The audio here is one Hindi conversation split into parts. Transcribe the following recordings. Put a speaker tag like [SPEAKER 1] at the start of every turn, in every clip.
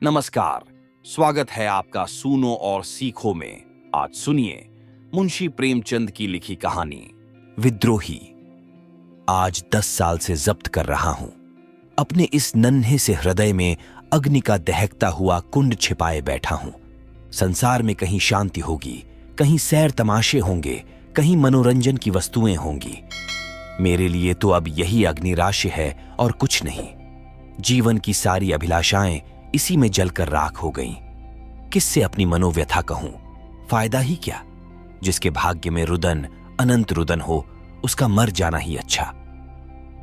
[SPEAKER 1] नमस्कार। स्वागत है आपका सूनो और सीखो में। आज सुनिए मुंशी प्रेमचंद की लिखी कहानी विद्रोही। आज 10 साल से जब्त कर रहा हूं अपने इस नन्हे से हृदय में अग्नि का दहकता हुआ कुंड छिपाए बैठा हूं। संसार में कहीं शांति होगी, कहीं सैर तमाशे होंगे, कहीं मनोरंजन की वस्तुएं होंगी। मेरे लिए तो अब यही अग्निराशि है और कुछ नहीं। जीवन की सारी अभिलाषाएं इसी में जलकर राख हो गईं। किससे अपनी मनोव्यथा कहूं? फायदा ही क्या? जिसके भाग्य में रुदन अनंत रुदन हो, उसका मर जाना ही अच्छा।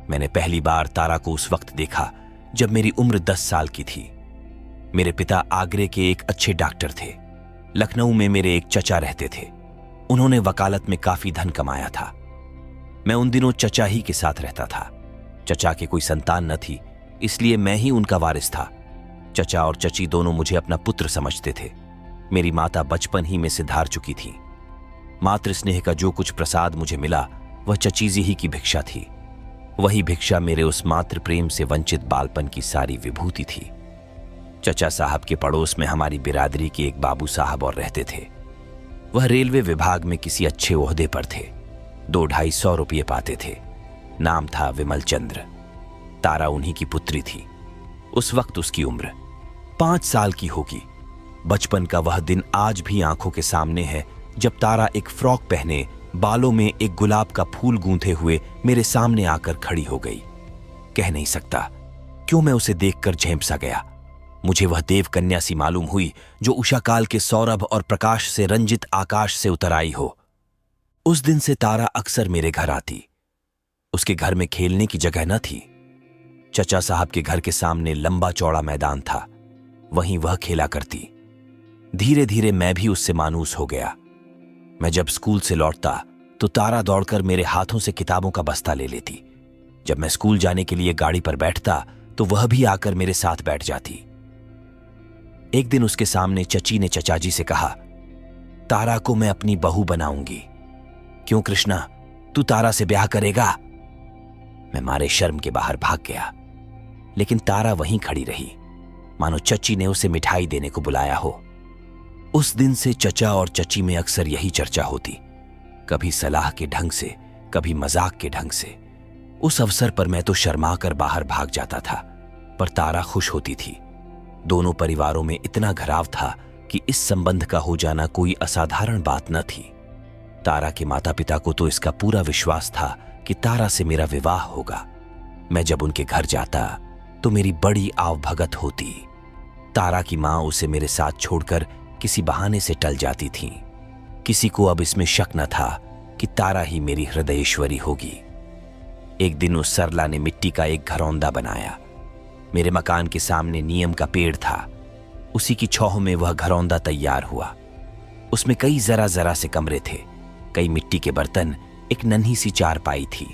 [SPEAKER 1] मैंने पहली बार तारा को उस वक्त देखा जब मेरी उम्र 10 साल की थी। मेरे पिता आगरे के एक अच्छे डॉक्टर थे। लखनऊ में मेरे एक चचा रहते थे। उन्होंने वकालत में काफी धन कमाया था। मैं उन दिनों चचा ही के साथ रहता था। चचा के कोई संतान न थी, इसलिए मैं ही उनका वारिस था। चचा और चची दोनों मुझे अपना पुत्र समझते थे। मेरी माता बचपन ही में से धार चुकी थी। मातृ स्नेह का जो कुछ प्रसाद मुझे मिला वह चचीजी ही की भिक्षा थी। वही भिक्षा मेरे उस मातृ प्रेम से वंचित बालपन की सारी विभूति थी। चचा साहब के पड़ोस में हमारी बिरादरी के एक बाबू साहब और रहते थे। वह रेलवे विभाग में किसी अच्छे ओहदे पर थे। 200-250 रुपये पाते थे। नाम था विमल चंद्र। तारा उन्हीं की पुत्री थी। उस वक्त उसकी उम्र 5 साल की होगी। बचपन का वह दिन आज भी आंखों के सामने है जब तारा एक फ्रॉक पहने, बालों में एक गुलाब का फूल गूंथे हुए मेरे सामने आकर खड़ी हो गई। कह नहीं सकता क्यों मैं उसे देखकर झेंप सा गया। मुझे वह देव कन्या सी मालूम हुई जो उषा काल के सौरभ और प्रकाश से रंजित आकाश से उतर आई हो। उस दिन से तारा अक्सर मेरे घर आती। उसके घर में खेलने की जगह न थी। चचा साहब के घर के सामने लंबा चौड़ा मैदान था, वहीं वह खेला करती। धीरे धीरे मैं भी उससे मानूस हो गया। मैं जब स्कूल से लौटता तो तारा दौड़कर मेरे हाथों से किताबों का बस्ता ले लेती। जब मैं स्कूल जाने के लिए गाड़ी पर बैठता तो वह भी आकर मेरे साथ बैठ जाती। एक दिन उसके सामने चची ने चचाजी से कहा, तारा को मैं अपनी बहू बनाऊंगी। क्यों कृष्णा, तू तारा से ब्याह करेगा? मैं मारे शर्म के बाहर भाग गया, लेकिन तारा वहीं खड़ी रही, मानो चची ने उसे मिठाई देने को बुलाया हो। उस दिन से चचा और चची में अक्सर यही चर्चा होती, कभी सलाह के ढंग से, कभी मजाक के ढंग से। उस अवसर पर मैं तो शर्मा कर बाहर भाग जाता था, पर तारा खुश होती थी। दोनों परिवारों में इतना घराव था कि इस संबंध का हो जाना कोई असाधारण बात न थी। तारा के माता पिता को तो इसका पूरा विश्वास था कि तारा से मेरा विवाह होगा। मैं जब उनके घर जाता तो मेरी बड़ी आवभगत होती। तारा की मां उसे मेरे साथ छोड़कर किसी बहाने से टल जाती थीं। किसी को अब इसमें शक न था कि तारा ही मेरी हृदयेश्वरी होगी। एक दिन उस सरला ने मिट्टी का एक घरौंदा बनाया। मेरे मकान के सामने नीम का पेड़ था। उसी की छौह में वह घरौंदा तैयार हुआ। उसमें कई जरा जरा से कमरे थे, कई मिट्टी के बर्तन, एक नन्ही सी चारपाई थी।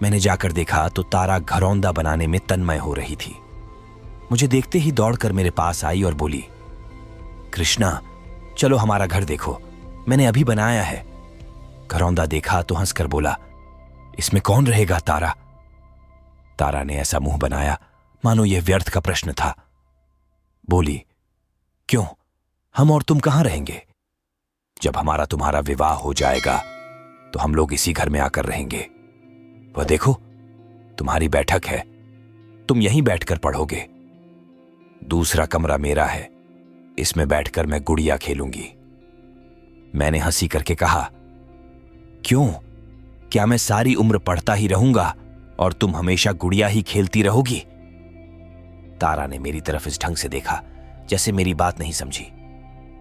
[SPEAKER 1] मैंने जाकर देखा तो तारा घरौंदा बनाने में तन्मय हो रही थी। मुझे देखते ही दौड़कर मेरे पास आई और बोली, कृष्णा चलो हमारा घर देखो, मैंने अभी बनाया है। घरौंदा देखा तो हंसकर बोला, इसमें कौन रहेगा तारा? तारा ने ऐसा मुंह बनाया मानो यह व्यर्थ का प्रश्न था। बोली, क्यों, हम और तुम कहां रहेंगे? जब हमारा तुम्हारा विवाह हो जाएगा तो हम लोग इसी घर में आकर रहेंगे। वह देखो तुम्हारी बैठक है, तुम यहीं बैठकर पढ़ोगे। दूसरा कमरा मेरा है, इसमें बैठकर मैं गुड़िया खेलूंगी। मैंने हंसी करके कहा, क्यों, क्या मैं सारी उम्र पढ़ता ही रहूंगा और तुम हमेशा गुड़िया ही खेलती रहोगी? तारा ने मेरी तरफ इस ढंग से देखा जैसे मेरी बात नहीं समझी।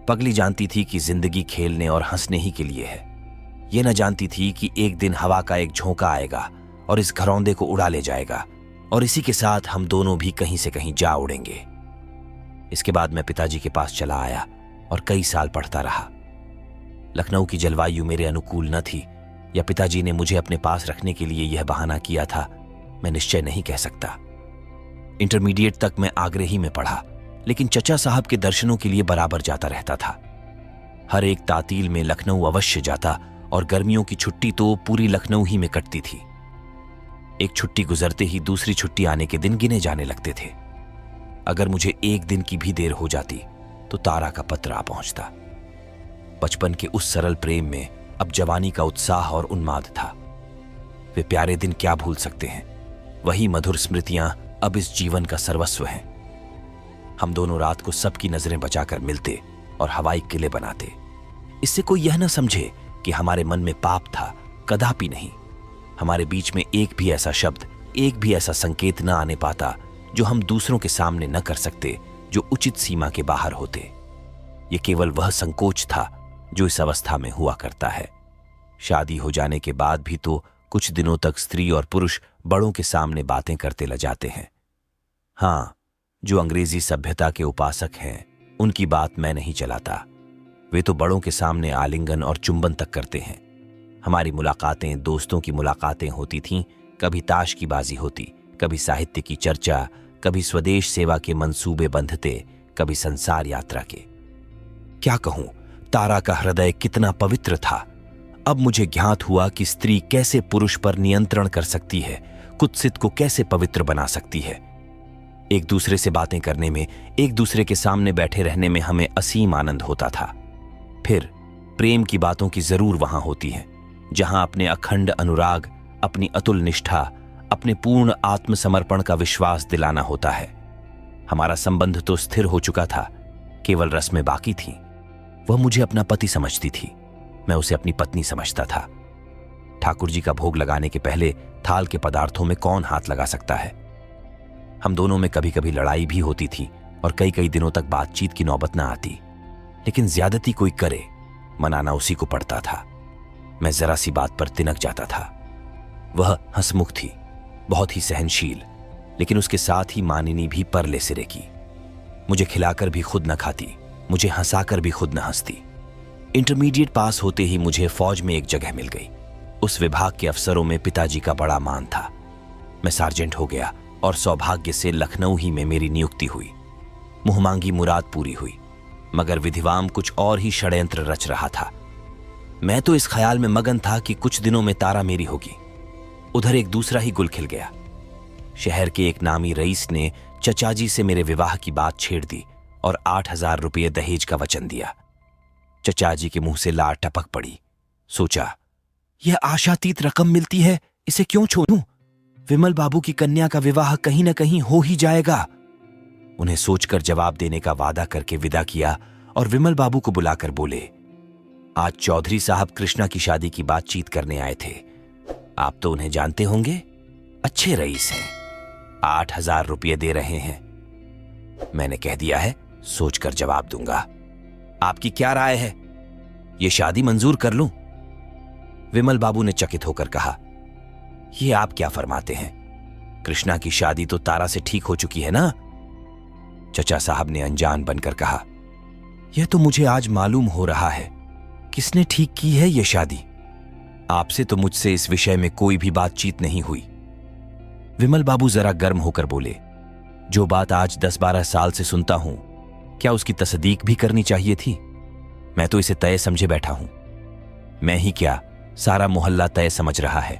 [SPEAKER 1] पगली जानती थी कि जिंदगी खेलने और हंसने ही के लिए है। यह न जानती थी कि एक दिन हवा का एक झोंका आएगा और इस घरौंदे को उड़ा ले जाएगा और इसी के साथ हम दोनों भी कहीं से कहीं जा उड़ेंगे। इसके बाद मैं पिताजी के पास चला आया और कई साल पढ़ता रहा। लखनऊ की जलवायु मेरे अनुकूल न थी, या पिताजी ने मुझे अपने पास रखने के लिए यह बहाना किया था, मैं निश्चय नहीं कह सकता। इंटरमीडिएट तक मैं आगरे ही में पढ़ा, लेकिन चचा साहब के दर्शनों के लिए बराबर जाता रहता था। हर एक तातील में लखनऊ अवश्य जाता और गर्मियों की छुट्टी तो पूरी लखनऊ ही में कटती थी। एक छुट्टी गुजरते ही दूसरी छुट्टी आने के दिन गिने जाने लगते थे। अगर मुझे एक दिन की भी देर हो जाती तो तारा का पत्र आ पहुंचता। बचपन के उस सरल प्रेम में अब जवानी का उत्साह और उन्माद था। वे प्यारे दिन क्या भूल सकते हैं। वही मधुर स्मृतियां अब इस जीवन का सर्वस्व हैं। हम दोनों रात को सबकी नजरें बचाकर मिलते और हवाई किले बनाते। इससे कोई यह न समझे कि हमारे मन में पाप था, कदापि नहीं। हमारे बीच में एक भी ऐसा शब्द, एक भी ऐसा संकेत न आने पाता जो हम दूसरों के सामने न कर सकते, जो उचित सीमा के बाहर होते। ये केवल वह संकोच था जो इस अवस्था में हुआ करता है। शादी हो जाने के बाद भी तो कुछ दिनों तक स्त्री और पुरुष बड़ों के सामने बातें करते ल जाते हैं। हाँ, जो अंग्रेजी सभ्यता के उपासक हैं, उनकी बात मैं नहीं चलाता। वे तो बड़ों के सामने आलिंगन और चुंबन तक करते हैं। हमारी मुलाकातें दोस्तों की मुलाकातें होती थीं। कभी ताश की बाजी होती, कभी साहित्य की चर्चा, कभी स्वदेश सेवा के मंसूबे बंधते, कभी संसार यात्रा के। क्या कहूं, तारा का हृदय कितना पवित्र था। अब मुझे ज्ञात हुआ कि स्त्री कैसे पुरुष पर नियंत्रण कर सकती है, कुत्सित को कैसे पवित्र बना सकती है। एक दूसरे से बातें करने में, एक दूसरे के सामने बैठे रहने में हमें असीम आनंद होता था। फिर प्रेम की बातों की जरूर वहां होती है, जहां अपने अखंड अनुराग, अपनी अतुल निष्ठा, अपने पूर्ण आत्मसमर्पण का विश्वास दिलाना होता है। हमारा संबंध तो स्थिर हो चुका था, केवल रस्में बाकी थीं। वह मुझे अपना पति समझती थी, मैं उसे अपनी पत्नी समझता था। ठाकुर जी का भोग लगाने के पहले थाल के पदार्थों में कौन हाथ लगा सकता है। हम दोनों में कभी कभी लड़ाई भी होती थी और कई कई दिनों तक बातचीत की नौबत न आती, लेकिन ज्यादती कोई करे, मनाना उसी को पड़ता था। मैं जरा सी बात पर तिनक जाता था। वह हंसमुख थी, बहुत ही सहनशील, लेकिन उसके साथ ही मानिनी भी परले सिरे की। मुझे खिलाकर भी खुद न खाती, मुझे हंसाकर भी खुद न हंसती। इंटरमीडिएट पास होते ही मुझे फौज में एक जगह मिल गई। उस विभाग के अफसरों में पिताजी का बड़ा मान था। मैं सार्जेंट हो गया और सौभाग्य से लखनऊ ही में मेरी नियुक्ति हुई। मुहमांगी मुराद पूरी हुई, मगर विधिवाम कुछ और ही षड्यंत्र रच रहा था। मैं तो इस ख्याल में मगन था कि कुछ दिनों में तारा मेरी होगी। उधर एक दूसरा ही गुल खिल गया। शहर के एक नामी रईस ने चचाजी से मेरे विवाह की बात छेड़ दी और 8,000 रुपये दहेज का वचन दिया। चचाजी के मुंह से लार टपक पड़ी। सोचा, यह आशातीत रकम मिलती है, इसे क्यों छोड़ूं? विमल बाबू की कन्या का विवाह कहीं न कहीं हो ही जाएगा। उन्हें सोचकर जवाब देने का वादा करके विदा किया और विमल बाबू को बुलाकर बोले, आज चौधरी साहब कृष्णा की शादी की बातचीत करने आए थे। आप तो उन्हें जानते होंगे, अच्छे रईस हैं, 8,000 रुपये दे रहे हैं। मैंने कह दिया है, सोचकर जवाब दूंगा। आपकी क्या राय है, ये शादी मंजूर कर लूं? विमल बाबू ने चकित होकर कहा, ये आप क्या फरमाते हैं? कृष्णा की शादी तो तारा से ठीक हो चुकी है ना? चचा साहब ने अनजान बनकर कहा, यह तो मुझे आज मालूम हो रहा है। किसने ठीक की है यह शादी? आपसे तो मुझसे इस विषय में कोई भी बातचीत नहीं हुई। विमल बाबू जरा गर्म होकर बोले, जो बात आज 10-12 साल से सुनता हूं, क्या उसकी तस्दीक भी करनी चाहिए थी? मैं तो इसे तय समझे बैठा हूं। मैं ही क्या, सारा मोहल्ला तय समझ रहा है।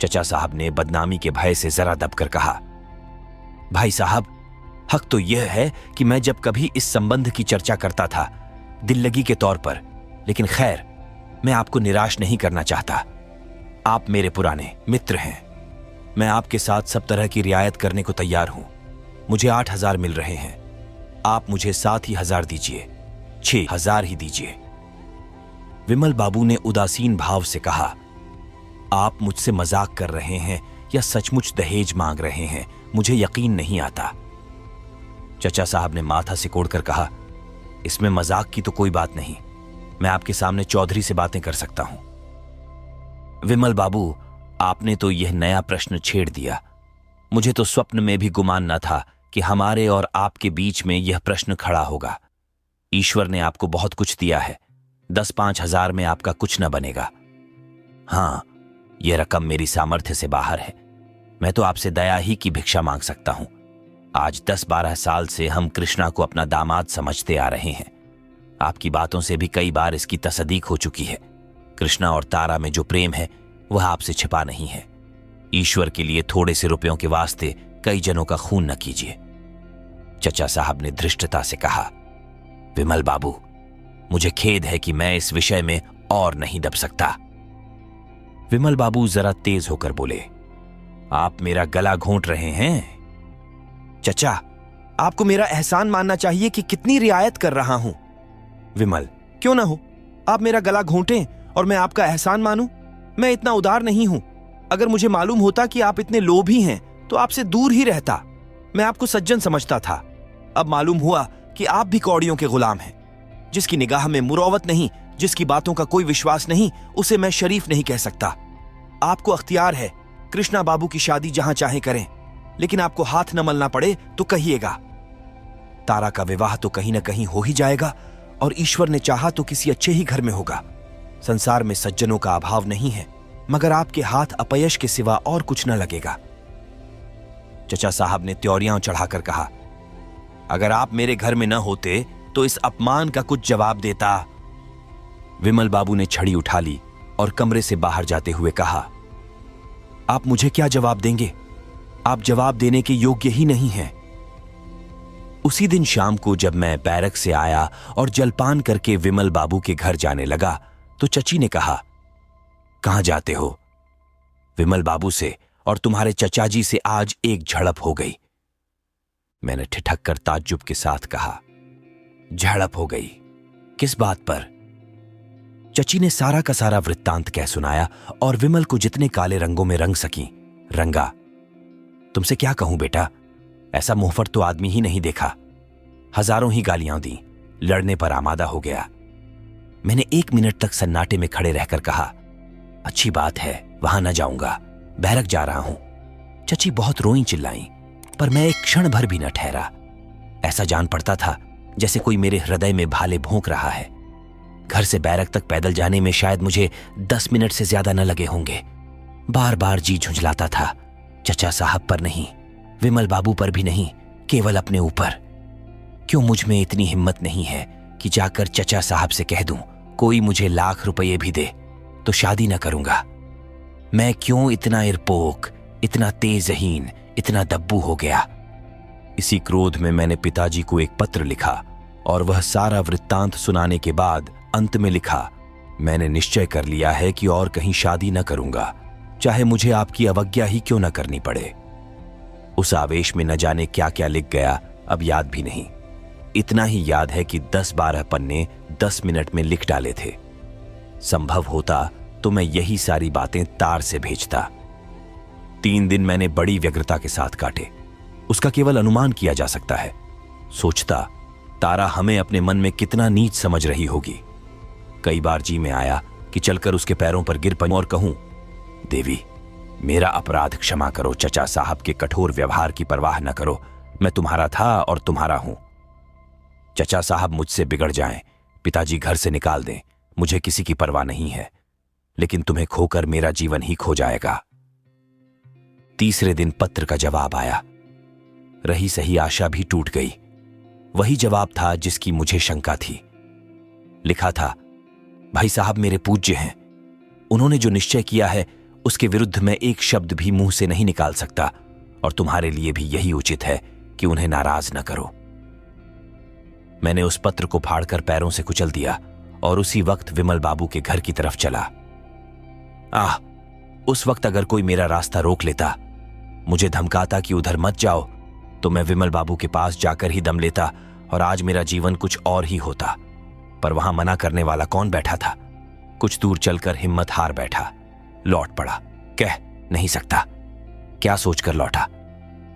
[SPEAKER 1] चचा साहब ने बदनामी के भय से जरा दबकर कहा, भाई साहब, हक तो यह है कि मैं जब कभी इस संबंध की चर्चा करता था, दिल लगी के तौर पर, लेकिन खैर, मैं आपको निराश नहीं करना चाहता। आप मेरे पुराने मित्र हैं। मैं आपके साथ सब तरह की रियायत करने को तैयार हूं। मुझे 8,000 मिल रहे हैं, आप मुझे 7,000 दीजिए, 6,000 ही दीजिए। विमल बाबू ने उदासीन भाव से कहा, आप मुझसे मजाक कर रहे हैं या सचमुच दहेज मांग रहे हैं, मुझे यकीन नहीं आता। चचा साहब ने माथा सिकोड़कर कहा, इसमें मजाक की तो कोई बात नहीं, मैं आपके सामने चौधरी से बातें कर सकता हूं। विमल बाबू, आपने तो यह नया प्रश्न छेड़ दिया। मुझे तो स्वप्न में भी गुमान न था कि हमारे और आपके बीच में यह प्रश्न खड़ा होगा। ईश्वर ने आपको बहुत कुछ दिया है, 10-5 हजार में आपका कुछ न बनेगा। हां, यह रकम मेरी सामर्थ्य से बाहर है। मैं तो आपसे दया ही की भिक्षा मांग सकता हूं। आज 10-12 साल से हम कृष्णा को अपना दामाद समझते आ रहे हैं। आपकी बातों से भी कई बार इसकी तस्दीक हो चुकी है। कृष्णा और तारा में जो प्रेम है वह आपसे छिपा नहीं है। ईश्वर के लिए थोड़े से रुपयों के वास्ते कई जनों का खून न कीजिए। चचा साहब ने धृष्टता से कहा। विमल बाबू, मुझे खेद है कि मैं इस विषय में और नहीं दब सकता। विमल बाबू जरा तेज होकर बोले, आप मेरा गला घोंट रहे हैं।
[SPEAKER 2] चचा, आपको मेरा एहसान मानना चाहिए कि कितनी रियायत कर रहा हूं।
[SPEAKER 1] विमल,
[SPEAKER 2] क्यों ना हो, आप मेरा गला घोंटें और मैं आपका एहसान मानूं। मैं इतना उदार नहीं हूं। अगर मुझे मालूम होता कि आप इतने लोभी हैं तो आपसे दूर ही रहता। मैं आपको सज्जन समझता था। अब मालूम हुआ कि आप भी कौड़ियों के गुलाम हैं। जिसकी निगाह में मुरौवत नहीं, जिसकी बातों का कोई विश्वास नहीं, उसे मैं शरीफ नहीं कह सकता। आपको अख्तियार है, कृष्णा बाबू की शादी जहां चाहे करें, लेकिन आपको हाथ न मलना पड़े तो कहिएगा। तारा का विवाह तो कहीं न कहीं हो ही जाएगा, और ईश्वर ने चाहा तो किसी अच्छे ही घर में होगा। संसार में सज्जनों का अभाव नहीं है, मगर आपके हाथ अपयश के सिवा और कुछ न लगेगा। चचा साहब ने त्योरियां चढ़ाकर कहा, अगर आप मेरे घर में न होते तो इस अपमान का कुछ जवाब देता। विमल बाबू ने छड़ी उठा ली और कमरे से बाहर जाते हुए कहा, आप मुझे क्या जवाब देंगे? आप जवाब देने के योग्य ही नहीं हैं। उसी दिन शाम को जब मैं बैरक से आया और जलपान करके विमल बाबू के घर जाने लगा तो चची ने कहा, कहां जाते हो? विमल बाबू से और तुम्हारे चचा जी से आज एक झड़प हो गई। मैंने ठिठक कर ताज्जुब के साथ कहा, झड़प हो गई? किस बात पर? चची ने सारा का सारा वृत्तांत कह सुनाया और विमल को जितने काले रंगों में रंग सकी रंगा। तुमसे क्या कहूं बेटा, ऐसा मुंहफट तो आदमी ही नहीं देखा। हजारों ही गालियां दी, लड़ने पर आमादा हो गया। मैंने 1 मिनट तक सन्नाटे में खड़े रहकर कहा, अच्छी बात है, वहां न जाऊंगा, बैरक जा रहा हूं। चची बहुत रोई चिल्लाई, पर मैं एक क्षण भर भी न ठहरा। ऐसा जान पड़ता था जैसे कोई मेरे हृदय में भाले भोंक रहा है। घर से बैरक तक पैदल जाने में शायद मुझे 10 मिनट से ज्यादा न लगे होंगे। बार बार जी झुंझलाता था, चचा साहब पर नहीं, विमल बाबू पर भी नहीं, केवल अपने ऊपर। क्यों मुझ में इतनी हिम्मत नहीं है कि जाकर चचा साहब से कह दूं, कोई मुझे लाख रुपये भी दे तो शादी न करूंगा। मैं क्यों इतना इरपोक, इतना तेजहीन, इतना दब्बू हो गया? इसी क्रोध में मैंने पिताजी को एक पत्र लिखा और वह सारा वृत्तांत सुनाने के बाद अंत में लिखा, मैंने निश्चय कर लिया है कि और कहीं शादी न करूंगा, चाहे मुझे आपकी अवज्ञा ही क्यों न करनी पड़े। उस आवेश में न जाने क्या क्या लिख गया, अब याद भी नहीं। इतना ही याद है कि 10-12 पन्ने 10 मिनट में लिख डाले थे। संभव होता तो मैं यही सारी बातें तार से भेजता। 3 दिन मैंने बड़ी व्यग्रता के साथ काटे। उसका केवल अनुमान किया जा सकता है। सोचता, तारा हमें अपने मन में कितना नीच समझ रही होगी। कई बार जी में आया कि चलकर उसके पैरों पर गिर पड़ूं और कहूं, देवी, मेरा अपराध क्षमा करो, चचा साहब के कठोर व्यवहार की परवाह न करो, मैं तुम्हारा था और तुम्हारा हूं। चचा साहब मुझसे बिगड़ जाएं, पिताजी घर से निकाल दें, मुझे किसी की परवाह नहीं है, लेकिन तुम्हें खोकर मेरा जीवन ही खो जाएगा। तीसरे दिन पत्र का जवाब आया। रही सही आशा भी टूट गई। वही जवाब था जिसकी मुझे शंका थी। लिखा था, भाई साहब मेरे पूज्य हैं, उन्होंने जो निश्चय किया है उसके विरुद्ध मैं एक शब्द भी मुंह से नहीं निकाल सकता, और तुम्हारे लिए भी यही उचित है कि उन्हें नाराज न करो। मैंने उस पत्र को फाड़कर पैरों से कुचल दिया और उसी वक्त विमल बाबू के घर की तरफ चला। उस वक्त अगर कोई मेरा रास्ता रोक लेता, मुझे धमकाता कि उधर मत जाओ, तो मैं विमल बाबू के पास जाकर ही दम लेता और आज मेरा जीवन कुछ और ही होता। पर वहां मना करने वाला कौन बैठा था? कुछ दूर चलकर हिम्मत हार बैठा, लौट पड़ा। कह नहीं सकता। क्या सोचकर लौटा?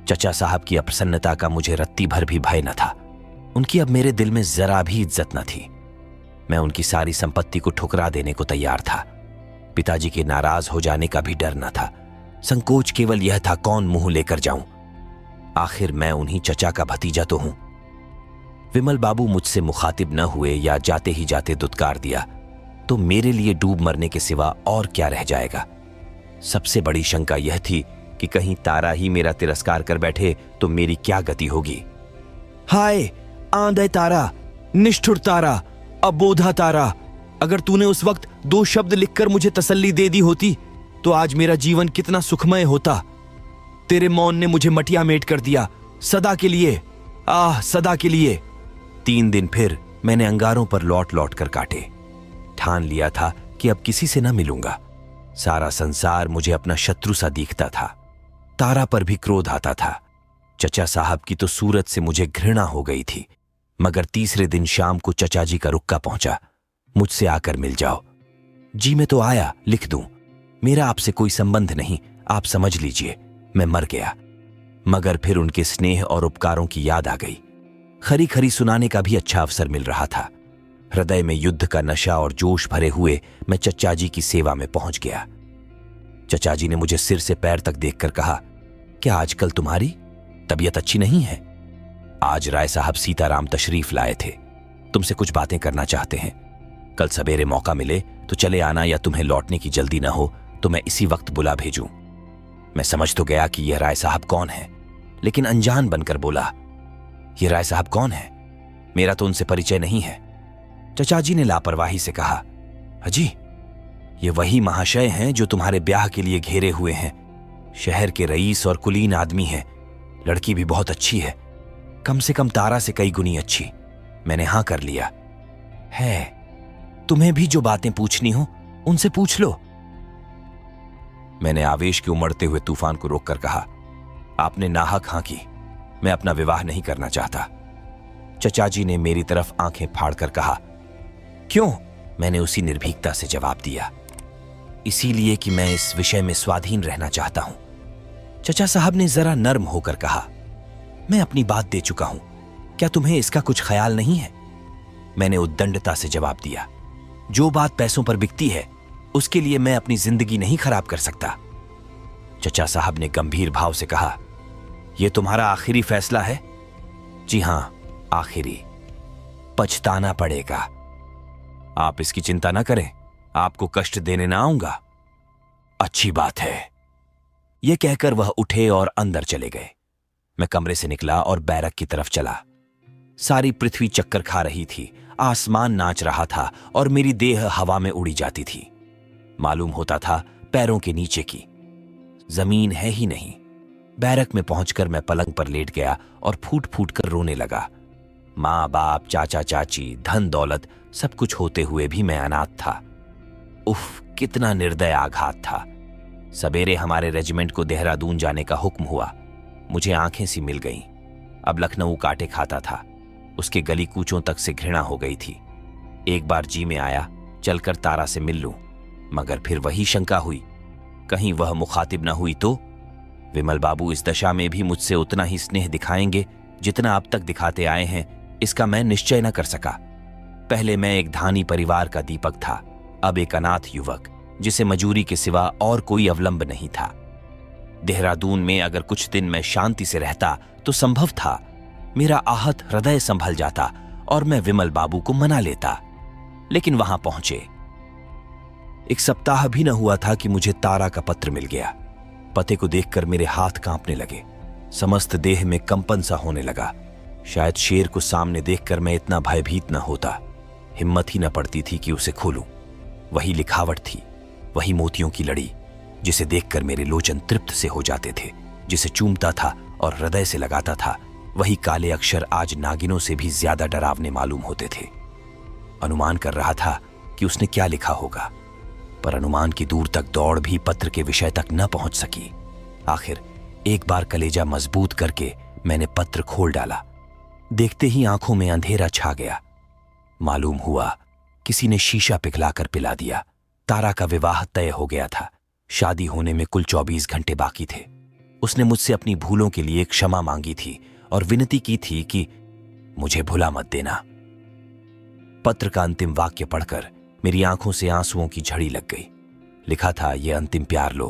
[SPEAKER 2] चचा साहब की अप्रसन्नता का मुझे रत्ती भर भी भय न था। उनकी अब मेरे दिल में जरा भी इज्जत न थी। मैं उनकी सारी संपत्ति को ठुकरा देने को तैयार था। पिताजी के नाराज हो जाने का भी डर न था। संकोच केवल यह था, कौन मुंह लेकर जाऊं? आखिर मैं उन्हीं चचा का भतीजा तो हूं। विमल बाबू मुझसे मुखातिब न हुए या जाते ही जाते दुत्कार दिया, तो मेरे लिए डूब मरने के सिवा और क्या रह जाएगा? सबसे बड़ी शंका यह थी कि कहीं तारा ही मेरा तिरस्कार कर बैठे तो मेरी क्या गति होगी। हाय आंधे तारा, निष्ठुर तारा, अबोधा तारा, अगर तूने उस वक्त 2 शब्द लिखकर मुझे तसल्ली दे दी होती तो आज मेरा जीवन कितना सुखमय होता। तेरे मौन ने मुझे मटिया मेट कर दिया, सदा के लिए। सदा के लिए। 3 दिन फिर मैंने अंगारों पर लौट लौट कर काटे। ठान लिया था कि अब किसी से न मिलूंगा। सारा संसार मुझे अपना शत्रु सा दिखता था। तारा पर भी क्रोध आता था। चचा साहब की तो सूरत से मुझे घृणा हो गई थी। मगर तीसरे दिन शाम को चचा जी का रुक्का पहुंचा, मुझसे आकर मिल जाओ। जी मैं तो आया, लिख दूं। मेरा आपसे कोई संबंध नहीं, आप समझ लीजिए, मैं मर गया। मगर फिर उनके स्नेह और उपकारों की याद आ गई। खरी खरी सुनाने का भी अच्छा अवसर मिल रहा था। हृदय में युद्ध का नशा और जोश भरे हुए मैं चचा जी की सेवा में पहुंच गया। चचा जी ने मुझे सिर से पैर तक देखकर कहा, क्या आजकल तुम्हारी तबीयत अच्छी नहीं है? आज राय साहब सीताराम तशरीफ लाए थे, तुमसे कुछ बातें करना चाहते हैं। कल सवेरे मौका मिले तो चले आना, या तुम्हें लौटने की जल्दी ना हो तो मैं इसी वक्त बुला भेजूं। मैं समझ तो गया कि यह राय साहब कौन है, लेकिन अनजान बनकर बोला, यह राय साहब कौन है? मेरा तो उनसे परिचय नहीं है। चचा जी ने लापरवाही से कहा, अजी, ये वही महाशय हैं जो तुम्हारे ब्याह के लिए घेरे हुए हैं। शहर के रईस और कुलीन आदमी हैं। लड़की भी बहुत अच्छी है, कम से कम तारा से कई गुनी अच्छी। मैंने हां कर लिया। है, तुम्हें भी जो बातें पूछनी हो उनसे पूछ लो। मैंने आवेश के उमड़ते हुए तूफान को रोककर कहा, आपने नाहक हां की, मैं अपना विवाह नहीं करना चाहता। चचा जी ने मेरी तरफ आंखें फाड़कर कहा, क्यों? मैंने उसी निर्भीकता से जवाब दिया, इसीलिए कि मैं इस विषय में स्वाधीन रहना चाहता हूं। चचा साहब ने जरा नर्म होकर कहा, मैं अपनी बात दे चुका हूं, क्या तुम्हें इसका कुछ ख्याल नहीं है? मैंने उद्दंडता से जवाब दिया, जो बात पैसों पर बिकती है उसके लिए मैं अपनी जिंदगी नहीं खराब कर सकता। चचा साहब ने गंभीर भाव से कहा, यह तुम्हारा आखिरी फैसला है? जी हां, आखिरी। पछताना पड़ेगा। आप इसकी चिंता ना करें, आपको कष्ट देने ना आऊंगा। अच्छी बात है। यह कहकर वह उठे और अंदर चले गए। मैं कमरे से निकला और बैरक की तरफ चला। सारी पृथ्वी चक्कर खा रही थी, आसमान नाच रहा था और मेरी देह हवा में उड़ी जाती थी। मालूम होता था पैरों के नीचे की जमीन है ही नहीं। बैरक में पहुंचकर मैं पलंग पर लेट गया और फूट फूट कर रोने लगा। माँ बाप, चाचा चाची, धन दौलत सब कुछ होते हुए भी मैं अनाथ था। उफ, कितना निर्दय आघात था। सवेरे हमारे रेजिमेंट को देहरादून जाने का हुक्म हुआ। मुझे आंखें सी मिल गईं। अब लखनऊ काटे खाता था। उसके गली कूचों तक से घृणा हो गई थी। एक बार जी में आया चलकर तारा से मिल लूं, मगर फिर वही शंका हुई, कहीं वह मुखातिब न हुई तो? विमल बाबू इस दशा में भी मुझसे उतना ही स्नेह दिखाएंगे जितना अब तक दिखाते आए हैं, इसका मैं निश्चय न कर सका। पहले मैं एक धानी परिवार का दीपक था, अब एक अनाथ युवक जिसे मजूरी के सिवा और कोई अवलंब नहीं था। देहरादून में अगर कुछ दिन मैं शांति से रहता तो संभव था मेरा आहत हृदय संभल जाता और मैं विमल बाबू को मना लेता। लेकिन वहां पहुंचे 1 सप्ताह भी न हुआ था कि मुझे तारा का पत्र मिल गया। पते को देखकर मेरे हाथ कांपने लगे, समस्त देह में कंपन सा होने लगा। शायद शेर को सामने देखकर मैं इतना भयभीत न होता। हिम्मत ही न पड़ती थी कि उसे खोलूं। वही लिखावट थी, वही मोतियों की लड़ी, जिसे देखकर मेरे लोचन तृप्त से हो जाते थे, जिसे चूमता था और हृदय से लगाता था। वही काले अक्षर आज नागिनों से भी ज्यादा डरावने मालूम होते थे। अनुमान कर रहा था कि उसने क्या लिखा होगा, पर अनुमान की दूर तक दौड़ भी पत्र के विषय तक न पहुंच सकी। आखिर एक बार कलेजा मजबूत करके मैंने पत्र खोल डाला। देखते ही आंखों में अंधेरा छा गया। मालूम हुआ किसी ने शीशा पिघलाकर पिला दिया। तारा का विवाह तय हो गया था। शादी होने में कुल 24 घंटे बाकी थे। उसने मुझसे अपनी भूलों के लिए क्षमा मांगी थी और विनती की थी कि मुझे भुला मत देना। पत्र का अंतिम वाक्य पढ़कर मेरी आंखों से आंसुओं की झड़ी लग गई। लिखा था, यह अंतिम प्यार लो।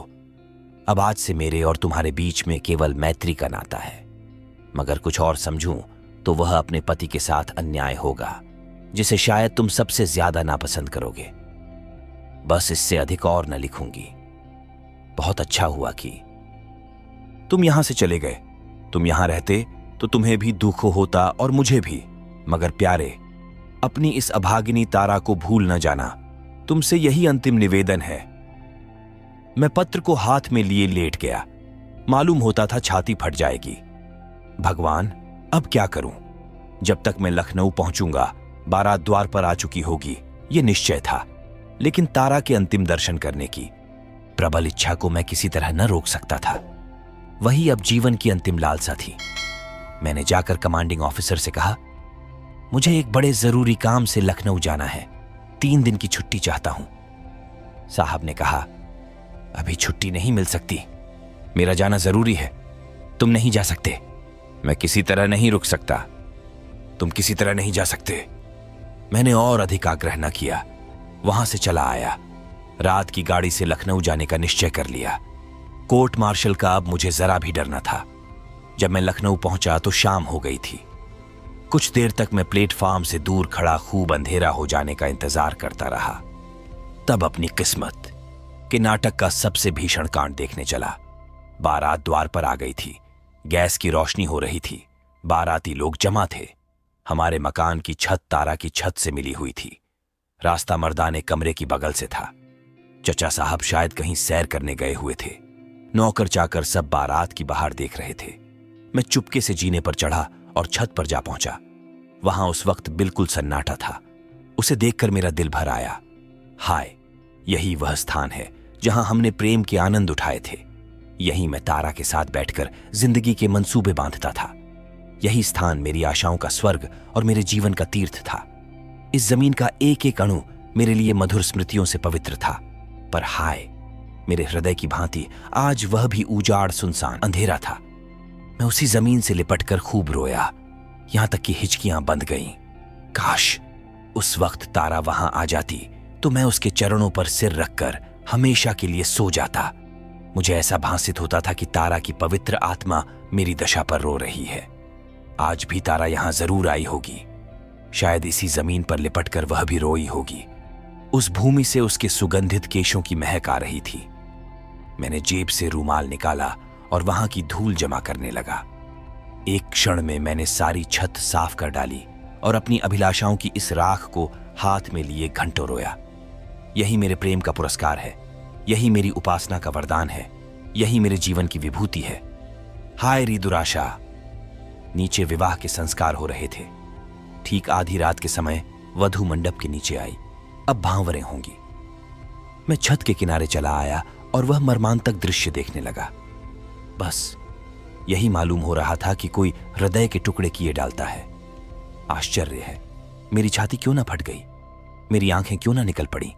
[SPEAKER 2] अब आज से मेरे और तुम्हारे बीच में केवल मैत्री का नाता है, मगर कुछ और समझूं तो वह अपने पति के साथ अन्याय होगा, जिसे शायद तुम सबसे ज्यादा नापसंद करोगे। बस इससे अधिक और न लिखूंगी। बहुत अच्छा हुआ कि तुम यहां से चले गए। तुम यहां रहते तो तुम्हें भी दुख होता और मुझे भी, मगर प्यारे, अपनी इस अभागिनी तारा को भूल न जाना। तुमसे यही अंतिम निवेदन है। मैं पत्र को हाथ में लिए लेट गया। मालूम होता था छाती फट जाएगी। भगवान, अब क्या करूं? जब तक मैं लखनऊ पहुंचूंगा बारात द्वार पर आ चुकी होगी, यह निश्चय था। लेकिन तारा के अंतिम दर्शन करने की प्रबल इच्छा को मैं किसी तरह न रोक सकता था। वही अब जीवन की अंतिम लालसा थी। मैंने जाकर कमांडिंग ऑफिसर से कहा, मुझे एक बड़े जरूरी काम से लखनऊ जाना है, 3 दिन की छुट्टी चाहता हूं। साहब ने कहा, अभी छुट्टी नहीं मिल सकती, मेरा जाना जरूरी है, तुम नहीं जा सकते। मैं किसी तरह नहीं रुक सकता। तुम किसी तरह नहीं जा सकते। मैंने और अधिक आग्रह न किया, वहां से चला आया। रात की गाड़ी से लखनऊ जाने का निश्चय कर लिया। कोर्ट मार्शल का अब मुझे जरा भी डर न था। जब मैं लखनऊ पहुंचा तो शाम हो गई थी। कुछ देर तक मैं प्लेटफार्म से दूर खड़ा खूब अंधेरा हो जाने का इंतजार करता रहा। तब अपनी किस्मत के नाटक का सबसे भीषण कांड देखने चला। बारात द्वार पर आ गई थी। गैस की रोशनी हो रही थी। बाराती लोग जमा थे। हमारे मकान की छत तारा की छत से मिली हुई थी। रास्ता मर्दाने कमरे की बगल से था। चचा साहब शायद कहीं सैर करने गए हुए थे। नौकर चाकर सब बारात की बाहर देख रहे थे। मैं चुपके से जीने पर चढ़ा और छत पर जा पहुंचा। वहां उस वक्त बिल्कुल सन्नाटा था। उसे देखकर मेरा दिल भर आया। हाय, यही वह स्थान है जहां हमने प्रेम के आनंद उठाए थे। यही मैं तारा के साथ बैठकर जिंदगी के मंसूबे बांधता था। यही स्थान मेरी आशाओं का स्वर्ग और मेरे जीवन का तीर्थ था। इस जमीन का एक एक अणु मेरे लिए मधुर स्मृतियों से पवित्र था। पर हाय, मेरे हृदय की भांति आज वह भी उजाड़ सुनसान अंधेरा था। मैं उसी जमीन से लिपटकर खूब रोया, यहां तक कि हिचकियां बंध गईं। काश उस वक्त तारा वहां आ जाती तो मैं उसके चरणों पर सिर रखकर हमेशा के लिए सो जाता। मुझे ऐसा भासित होता था कि तारा की पवित्र आत्मा मेरी दशा पर रो रही है। आज भी तारा यहां जरूर आई होगी। शायद इसी जमीन पर लिपटकर वह भी रोई होगी। उस भूमि से उसके सुगंधित केशों की महक आ रही थी। मैंने जेब से रूमाल निकाला और वहां की धूल जमा करने लगा। एक क्षण में मैंने सारी छत साफ कर डाली और अपनी अभिलाषाओं की इस राख को हाथ में लिए घंटों रोया। यही मेरे प्रेम का पुरस्कार है। यही मेरी उपासना का वरदान है। यही मेरे जीवन की विभूति है। हाय री दुराशा। नीचे विवाह के संस्कार हो रहे थे। ठीक आधी रात के समय वधू मंडप के नीचे आई। अब भांवरें होंगी। मैं छत के किनारे चला आया और वह मर्मांतक दृश्य देखने लगा। बस यही मालूम हो रहा था कि कोई हृदय के टुकड़े किए डालता है। आश्चर्य है, मेरी छाती क्यों ना फट गई, मेरी आंखें क्यों ना निकल पड़ी।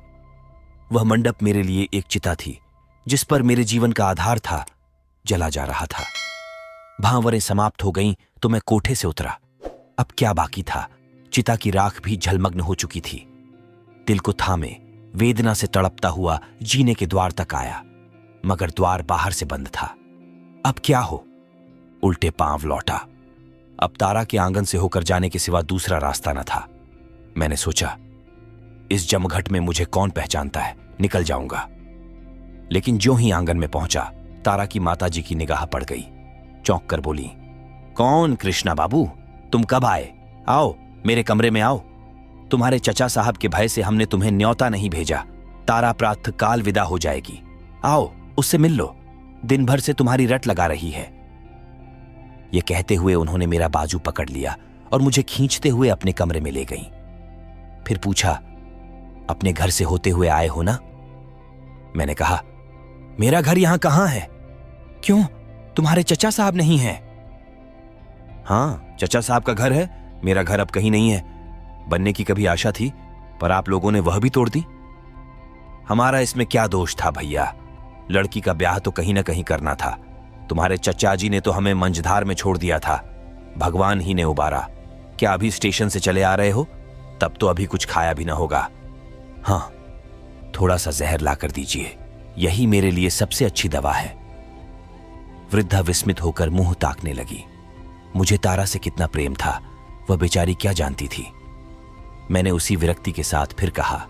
[SPEAKER 2] वह मंडप मेरे लिए एक चिता थी जिस पर मेरे जीवन का आधार था, जला जा रहा था। भांवरें समाप्त हो गईं तो मैं कोठे से उतरा। अब क्या बाकी था? चिता की राख भी झलमग्न हो चुकी थी। दिल को थामे वेदना से तड़पता हुआ जीने के द्वार तक आया, मगर द्वार बाहर से बंद था। अब क्या हो? उल्टे पांव लौटा। अब तारा के आंगन से होकर जाने के सिवा दूसरा रास्ता न था। मैंने सोचा, इस जमघट में मुझे कौन पहचानता है, निकल जाऊंगा। लेकिन ज्यों ही आंगन में पहुंचा, तारा की माताजी की निगाह पड़ गई। चौंक कर बोली, कौन कृष्णा बाबू, तुम कब आए? आओ मेरे कमरे में आओ। तुम्हारे चचा साहब के भय से हमने तुम्हें न्योता नहीं भेजा। तारा प्रातः काल विदा हो जाएगी। आओ उससे मिल लो, दिन भर से तुम्हारी रट लगा रही है। यह कहते हुए उन्होंने मेरा बाजू पकड़ लिया और मुझे खींचते हुए अपने कमरे में ले गईं। फिर पूछा, अपने घर से होते हुए आए हो ना? मैंने कहा, मेरा घर यहां कहां है? क्यों, तुम्हारे चचा साहब नहीं हैं? हाँ, चचा साहब का घर है, मेरा घर अब कहीं नहीं है। बनने की कभी आशा थी, पर आप लोगों ने वह भी तोड़ दी। हमारा इसमें क्या दोष था भैया? लड़की का ब्याह तो कहीं ना कहीं करना था। तुम्हारे चचा जी ने तो हमें मंझधार में छोड़ दिया था, भगवान ही ने उबारा। क्या अभी स्टेशन से चले आ रहे हो? तब तो अभी कुछ खाया भी ना होगा। हाँ, थोड़ा सा जहर ला कर दीजिए, यही मेरे लिए सबसे अच्छी दवा है। वृद्धा विस्मित होकर मुंह ताकने लगी। मुझे तारा से कितना प्रेम था, वह बेचारी क्या जानती थी। मैंने उसी विरक्ति के साथ फिर कहा,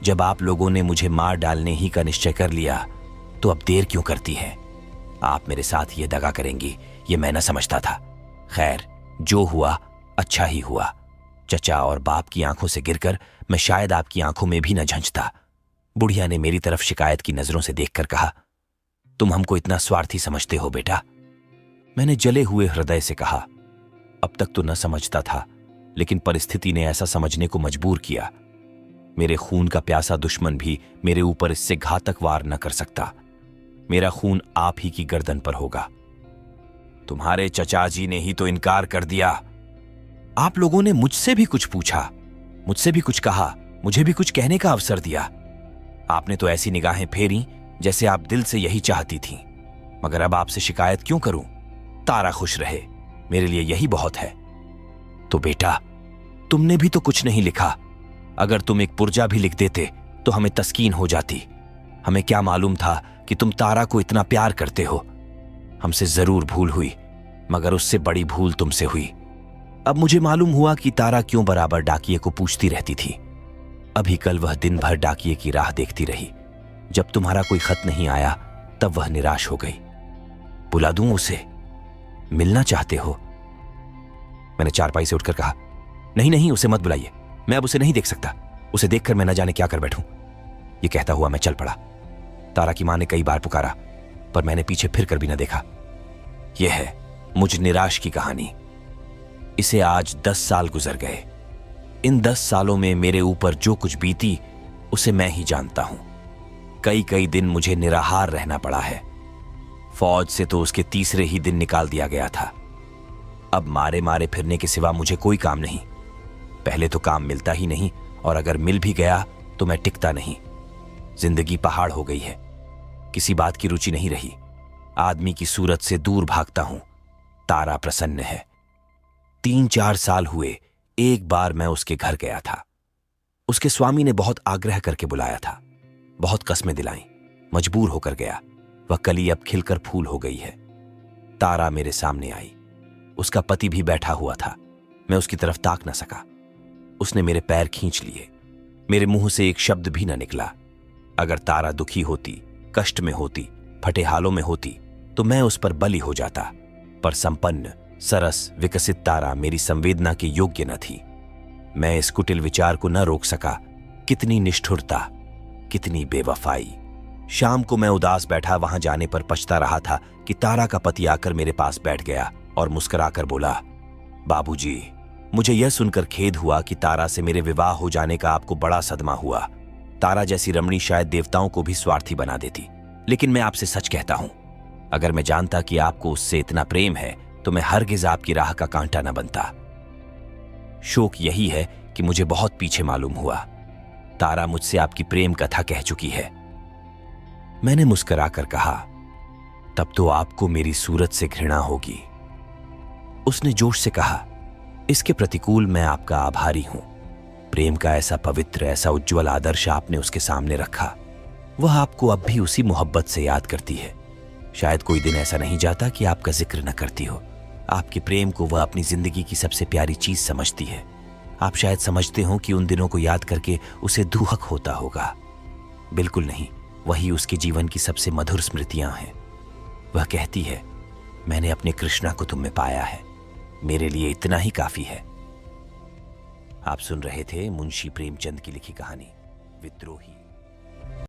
[SPEAKER 2] जब आप लोगों ने मुझे मार डालने ही का निश्चय कर लिया तो अब देर क्यों करती है? आप मेरे साथ ये दगा करेंगी ये मैं न समझता था। खैर, जो हुआ अच्छा ही हुआ। चचा और बाप की आंखों से गिरकर मैं शायद आपकी आंखों में भी न झंझता। बुढ़िया ने मेरी तरफ शिकायत की नजरों से देखकर कहा, तुम हमको इतना स्वार्थी समझते हो बेटा? मैंने जले हुए हृदय से कहा, अब तक तो न समझता था, लेकिन परिस्थिति ने ऐसा समझने को मजबूर किया। मेरे खून का प्यासा दुश्मन भी मेरे ऊपर इससे घातक वार न कर सकता। मेरा खून आप ही की गर्दन पर होगा। तुम्हारे चचा जी ने ही तो इनकार कर दिया। आप लोगों ने मुझसे भी कुछ पूछा, मुझसे भी कुछ कहा, मुझे भी कुछ कहने का अवसर दिया। आपने तो ऐसी निगाहें फेरी जैसे आप दिल से यही चाहती थीं। मगर अब आपसे शिकायत क्यों करूं? तारा खुश रहे, मेरे लिए यही बहुत है। तो बेटा, तुमने भी तो कुछ नहीं लिखा। अगर तुम एक पुर्जा भी लिख देते तो हमें तस्कीन हो जाती। हमें क्या मालूम था कि तुम तारा को इतना प्यार करते हो। हमसे जरूर भूल हुई, मगर उससे बड़ी भूल तुमसे हुई। अब मुझे मालूम हुआ कि तारा क्यों बराबर डाकिये को पूछती रहती थी। अभी कल वह दिन भर डाकिये की राह देखती रही। जब तुम्हारा कोई खत नहीं आया तब वह निराश हो गई। बुला दूं उसे? मिलना चाहते हो? मैंने चारपाई से उठकर कहा, नहीं नहीं, उसे मत बुलाइए। मैं अब उसे नहीं देख सकता। उसे देखकर मैं न जाने क्या कर बैठूं। ये कहता हुआ मैं चल पड़ा। तारा की मां ने कई बार पुकारा, पर मैंने पीछे फिर कर भी न देखा। यह है मुझ निराश की कहानी। इसे आज 10 साल गुजर गए। इन 10 सालों में मेरे ऊपर जो कुछ बीती उसे मैं ही जानता हूं। कई कई दिन मुझे निराहार रहना पड़ा है। फौज से तो उसके तीसरे ही दिन निकाल दिया गया था। अब मारे मारे फिरने के सिवा मुझे कोई काम नहीं। पहले तो काम मिलता ही नहीं, और अगर मिल भी गया तो मैं टिकता नहीं। जिंदगी पहाड़ हो गई है। किसी बात की रुचि नहीं रही। आदमी की सूरत से दूर भागता हूं। तारा प्रसन्न है। 3-4 साल हुए एक बार मैं उसके घर गया था। उसके स्वामी ने बहुत आग्रह करके बुलाया था। बहुत कस्में दिलाई, मजबूर होकर गया। वह कली अब खिलकर फूल हो गई है। तारा मेरे सामने आई। उसका पति भी बैठा हुआ था। मैं उसकी तरफ ताक न सका। उसने मेरे पैर खींच लिए। मेरे मुंह से एक शब्द भी न निकला। अगर तारा दुखी होती, कष्ट में होती, फटे हालों में होती तो मैं उस पर बलि हो जाता। पर संपन्न, सरस, विकसित तारा मेरी संवेदना के योग्य न थी। मैं इस कुटिल विचार को न रोक सका। कितनी निष्ठुरता, कितनी बेवफाई। शाम को मैं उदास बैठा वहां जाने पर पछता रहा था कि तारा का पति आकर मेरे पास बैठ गया और मुस्कुराकर बोला, बाबूजी, मुझे यह सुनकर खेद हुआ कि तारा से मेरे विवाह हो जाने का आपको बड़ा सदमा हुआ। तारा जैसी रमणी शायद देवताओं को भी स्वार्थी बना देती। लेकिन मैं आपसे सच कहता हूं, अगर मैं जानता कि आपको उससे इतना प्रेम है तो मैं हरगिज आपकी राह का कांटा न बनता। शोक यही है कि मुझे बहुत पीछे मालूम हुआ। तारा मुझसे आपकी प्रेम कथा कह चुकी है। मैंने मुस्कुराकर कहा, तब तो आपको मेरी सूरत से घृणा होगी। उसने जोश से कहा, इसके प्रतिकूल मैं आपका आभारी हूं। प्रेम का ऐसा पवित्र, ऐसा उज्जवल आदर्श आपने उसके सामने रखा। वह आपको अब भी उसी मोहब्बत से याद करती है। शायद कोई दिन ऐसा नहीं जाता कि आपका जिक्र न करती हो। आपके प्रेम को वह अपनी जिंदगी की सबसे प्यारी चीज समझती है। आप शायद समझते हो कि उन दिनों को याद करके उसे दुहक होता होगा। बिल्कुल नहीं, वही उसके जीवन की सबसे मधुर स्मृतियां हैं। वह कहती है, मैंने अपने कृष्णा को तुम में पाया है। मेरे लिए इतना ही काफी है। आप सुन रहे थे मुंशी प्रेमचंद की लिखी कहानी विद्रोही।